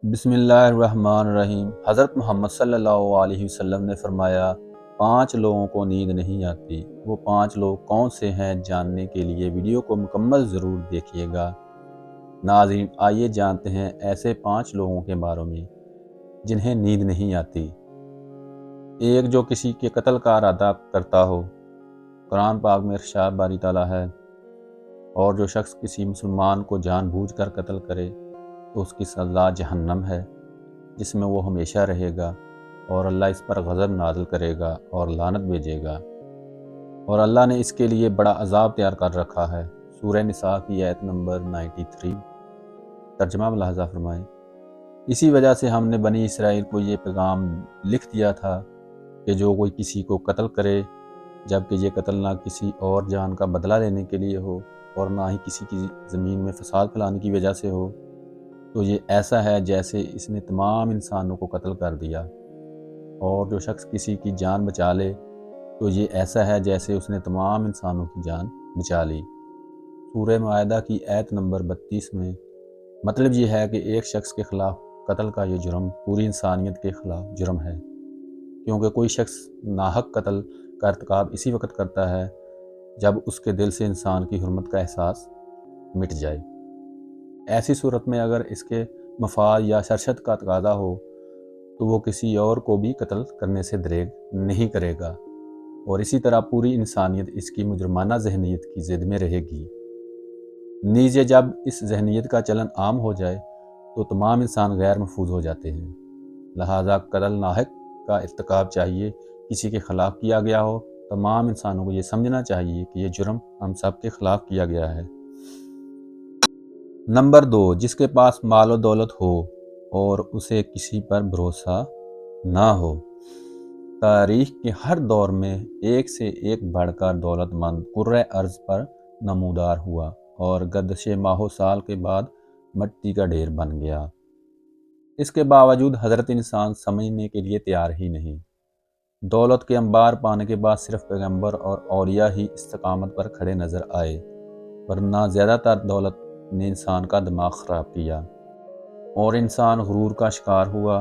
بسم اللہ الرحمن الرحیم۔ حضرت محمد صلی اللہ علیہ وسلم نے فرمایا 5 لوگوں کو نیند نہیں آتی۔ وہ 5 لوگ کون سے ہیں جاننے کے لیے ویڈیو کو مکمل ضرور دیکھیے گا۔ ناظرین، آئیے جانتے ہیں ایسے 5 لوگوں کے بارے میں جنہیں نیند نہیں آتی۔ 1، جو کسی کے قتل کا ارادہ کرتا ہو۔ قرآن پاک میں ارشاد باری تعالیٰ ہے، اور جو شخص کسی مسلمان کو جان بوجھ کر قتل کرے تو اس کی سزا جہنم ہے، جس میں وہ ہمیشہ رہے گا، اور اللہ اس پر غضب نازل کرے گا اور لعنت بھیجے گا، اور اللہ نے اس کے لیے بڑا عذاب تیار کر رکھا ہے۔ سورہ نساء کی آیت نمبر 93۔ ترجمہ ملاحظہ فرمائیں۔ اسی وجہ سے ہم نے بنی اسرائیل کو یہ پیغام لکھ دیا تھا کہ جو کوئی کسی کو قتل کرے، جبکہ یہ قتل نہ کسی اور جان کا بدلہ لینے کے لیے ہو اور نہ ہی کسی کی زمین میں فساد پھیلانے کی وجہ سے ہو، تو یہ ایسا ہے جیسے اس نے تمام انسانوں کو قتل کر دیا۔ اور جو شخص کسی کی جان بچا لے تو یہ ایسا ہے جیسے اس نے تمام انسانوں کی جان بچا لی۔ سورہ مائدہ کی آیت نمبر 32 میں مطلب یہ ہے کہ ایک شخص کے خلاف قتل کا یہ جرم پوری انسانیت کے خلاف جرم ہے، کیونکہ کوئی شخص ناحق قتل کا ارتکاب اسی وقت کرتا ہے جب اس کے دل سے انسان کی حرمت کا احساس مٹ جائے۔ ایسی صورت میں اگر اس کے مفاد یا شرشت کا تقاضا ہو تو وہ کسی اور کو بھی قتل کرنے سے دریغ نہیں کرے گا، اور اسی طرح پوری انسانیت اس کی مجرمانہ ذہنیت کی زد میں رہے گی۔ نیز جب اس ذہنیت کا چلن عام ہو جائے تو تمام انسان غیر محفوظ ہو جاتے ہیں۔ لہٰذا قتل ناحق کا ارتکاب چاہیے کسی کے خلاف کیا گیا ہو، تمام انسانوں کو یہ سمجھنا چاہیے کہ یہ جرم ہم سب کے خلاف کیا گیا ہے۔ نمبر 2، جس کے پاس مال و دولت ہو اور اسے کسی پر بھروسہ نہ ہو۔ تاریخ کے ہر دور میں ایک سے ایک بڑھ کر دولت مند کرۂ ارض پر نمودار ہوا اور گردش ماہ و سال کے بعد مٹی کا ڈھیر بن گیا۔ اس کے باوجود حضرت انسان سمجھنے کے لیے تیار ہی نہیں۔ دولت کے انبار پانے کے بعد صرف پیغمبر اور اولیاء ہی استقامت پر کھڑے نظر آئے، ورنہ زیادہ تر دولت نے انسان کا دماغ خراب کیا اور انسان غرور کا شکار ہوا،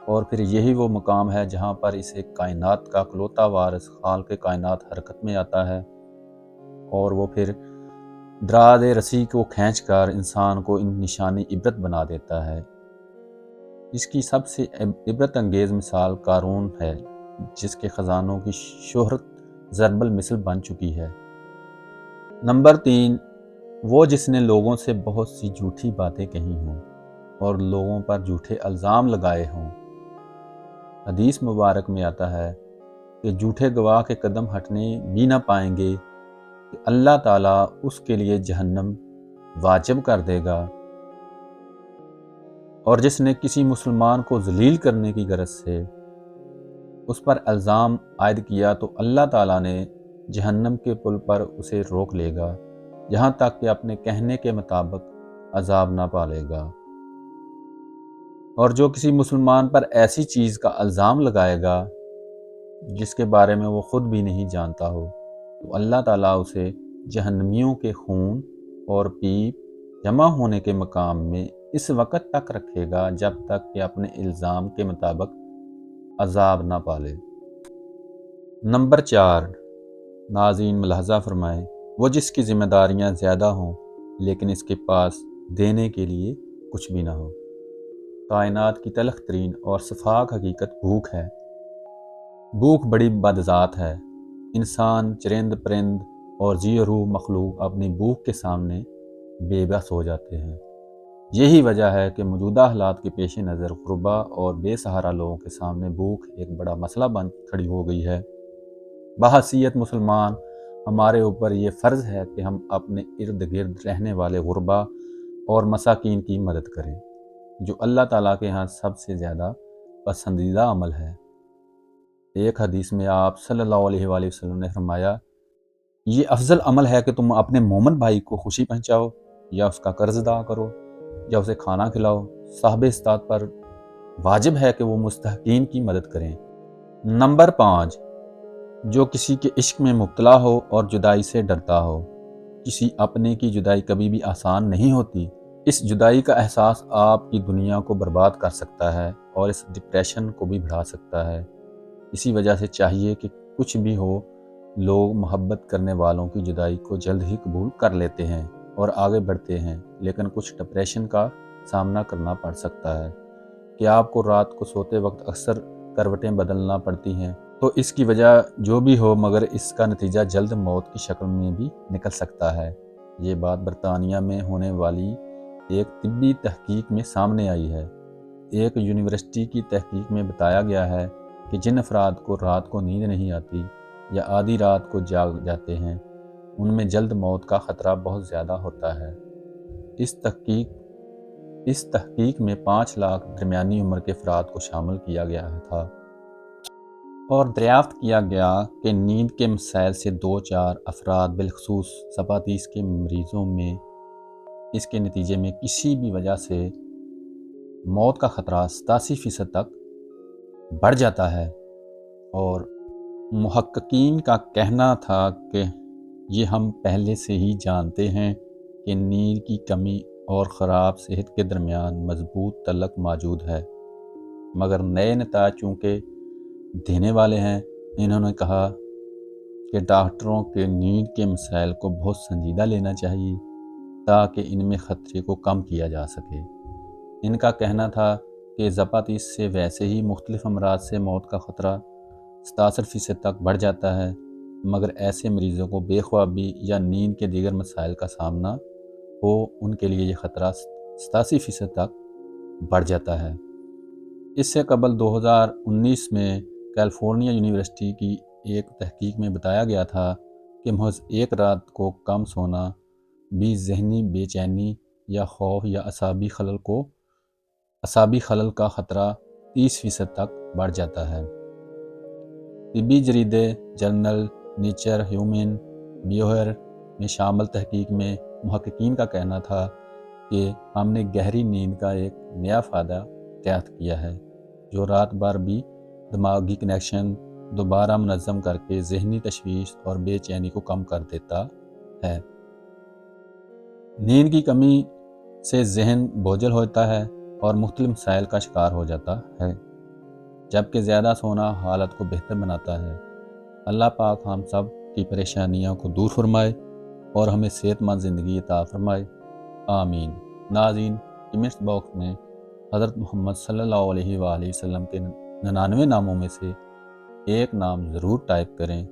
اور پھر یہی وہ مقام ہے جہاں پر اسے کائنات کا اکلوتا وارث خالق کائنات حرکت میں آتا ہے، اور وہ پھر دراز رسی کو کھینچ کر انسان کو ان نشانی عبرت بنا دیتا ہے۔ اس کی سب سے عبرت انگیز مثال قارون ہے، جس کے خزانوں کی شہرت ضرب المثل بن چکی ہے۔ نمبر 3، وہ جس نے لوگوں سے بہت سی جھوٹی باتیں کہی ہوں اور لوگوں پر جھوٹے الزام لگائے ہوں۔ حدیث مبارک میں آتا ہے کہ جھوٹے گواہ کے قدم ہٹنے بھی نہ پائیں گے کہ اللہ تعالیٰ اس کے لیے جہنم واجب کر دے گا، اور جس نے کسی مسلمان کو ذلیل کرنے کی غرض سے اس پر الزام عائد کیا تو اللہ تعالیٰ نے جہنم کے پل پر اسے روک لے گا یہاں تک کہ اپنے کہنے کے مطابق عذاب نہ پالے گا۔ اور جو کسی مسلمان پر ایسی چیز کا الزام لگائے گا جس کے بارے میں وہ خود بھی نہیں جانتا ہو تو اللہ تعالیٰ اسے جہنمیوں کے خون اور پیپ جمع ہونے کے مقام میں اس وقت تک رکھے گا جب تک کہ اپنے الزام کے مطابق عذاب نہ پالے۔ نمبر 4، ناظرین ملاحظہ فرمائیں، وہ جس کی ذمہ داریاں زیادہ ہوں لیکن اس کے پاس دینے کے لیے کچھ بھی نہ ہو۔ کائنات کی تلخ ترین اور سفاک حقیقت بھوک ہے۔ بھوک بڑی بدذات ہے۔ انسان، چرند پرند اور جی و روح مخلوق اپنی بھوک کے سامنے بے بس ہو جاتے ہیں۔ یہی وجہ ہے کہ موجودہ حالات کے پیش نظر غربا اور بے سہارا لوگوں کے سامنے بھوک ایک بڑا مسئلہ بن کھڑی ہو گئی ہے۔ بحیثیت مسلمان ہمارے اوپر یہ فرض ہے کہ ہم اپنے ارد گرد رہنے والے غربا اور مساکین کی مدد کریں، جو اللہ تعالیٰ کے ہاں سب سے زیادہ پسندیدہ عمل ہے۔ ایک حدیث میں آپ صلی اللہ علیہ وآلہ وسلم نے فرمایا، یہ افضل عمل ہے کہ تم اپنے مومن بھائی کو خوشی پہنچاؤ، یا اس کا قرض ادا کرو، یا اسے کھانا کھلاؤ۔ صاحب استطاعت پر واجب ہے کہ وہ مستحقین کی مدد کریں۔ نمبر 5، جو کسی کے عشق میں مبتلا ہو اور جدائی سے ڈرتا ہو۔ کسی اپنے کی جدائی کبھی بھی آسان نہیں ہوتی، اس جدائی کا احساس آپ کی دنیا کو برباد کر سکتا ہے اور اس ڈپریشن کو بھی بڑھا سکتا ہے۔ اسی وجہ سے چاہیے کہ کچھ بھی ہو، لوگ محبت کرنے والوں کی جدائی کو جلد ہی قبول کر لیتے ہیں اور آگے بڑھتے ہیں، لیکن کچھ ڈپریشن کا سامنا کرنا پڑ سکتا ہے کہ آپ کو رات کو سوتے وقت اکثر کروٹیں بدلنا پڑتی ہیں۔ تو اس کی وجہ جو بھی ہو، مگر اس کا نتیجہ جلد موت کی شکل میں بھی نکل سکتا ہے۔ یہ بات برطانیہ میں ہونے والی ایک طبی تحقیق میں سامنے آئی ہے۔ ایک یونیورسٹی کی تحقیق میں بتایا گیا ہے کہ جن افراد کو رات کو نیند نہیں آتی یا آدھی رات کو جاگ جاتے ہیں، ان میں جلد موت کا خطرہ بہت زیادہ ہوتا ہے۔ اس تحقیق میں 5 لاکھ درمیانی عمر کے افراد کو شامل کیا گیا تھا اور دریافت کیا گیا کہ نیند کے مسائل سے 2-4 افراد بالخصوص ذپاتیس کے مریضوں میں اس کے نتیجے میں کسی بھی وجہ سے موت کا خطرہ 87% تک بڑھ جاتا ہے، اور محققین کا کہنا تھا کہ یہ ہم پہلے سے ہی جانتے ہیں کہ نیند کی کمی اور خراب صحت کے درمیان مضبوط تعلق موجود ہے، مگر نئے نتائج چونکہ دینے والے ہیں۔ انہوں نے کہا کہ ڈاکٹروں کے نیند کے مسائل کو بہت سنجیدہ لینا چاہیے تاکہ ان میں خطرے کو کم کیا جا سکے۔ ان کا کہنا تھا کہ ذپاتیس سے ویسے ہی مختلف امراض سے موت کا خطرہ 67% تک بڑھ جاتا ہے، مگر ایسے مریضوں کو بے خوابی یا نیند کے دیگر مسائل کا سامنا ہو، ان کے لیے یہ خطرہ 87% تک بڑھ جاتا ہے۔ اس سے قبل 2019 میں کیلیفورنیا یونیورسٹی کی ایک تحقیق میں بتایا گیا تھا کہ محض ایک رات کو کم سونا بھی ذہنی بے چینی یا خوف یا اعصابی خلل کا خطرہ 30% تک بڑھ جاتا ہے۔ طبی جریدے جرنل نیچر ہیومن بیہیویئر میں شامل تحقیق میں محققین کا کہنا تھا کہ ہم نے گہری نیند کا ایک نیا فائدہ ایجاد کیا ہے جو رات بھر بھی دماغی کنیکشن دوبارہ منظم کر کے ذہنی تشویش اور بے چینی کو کم کر دیتا ہے۔ نیند کی کمی سے ذہن بوجھل ہوتا ہے اور مختلف مسائل کا شکار ہو جاتا ہے، جبکہ زیادہ سونا حالت کو بہتر بناتا ہے۔ اللہ پاک ہم سب کی پریشانیوں کو دور فرمائے اور ہمیں صحت مند زندگی عطا فرمائے، آمین۔ ناظرین، کمنٹس باکس میں حضرت محمد صلی اللہ علیہ وآلہ وسلم کے 99 ناموں میں سے ایک نام ضرور ٹائپ کریں۔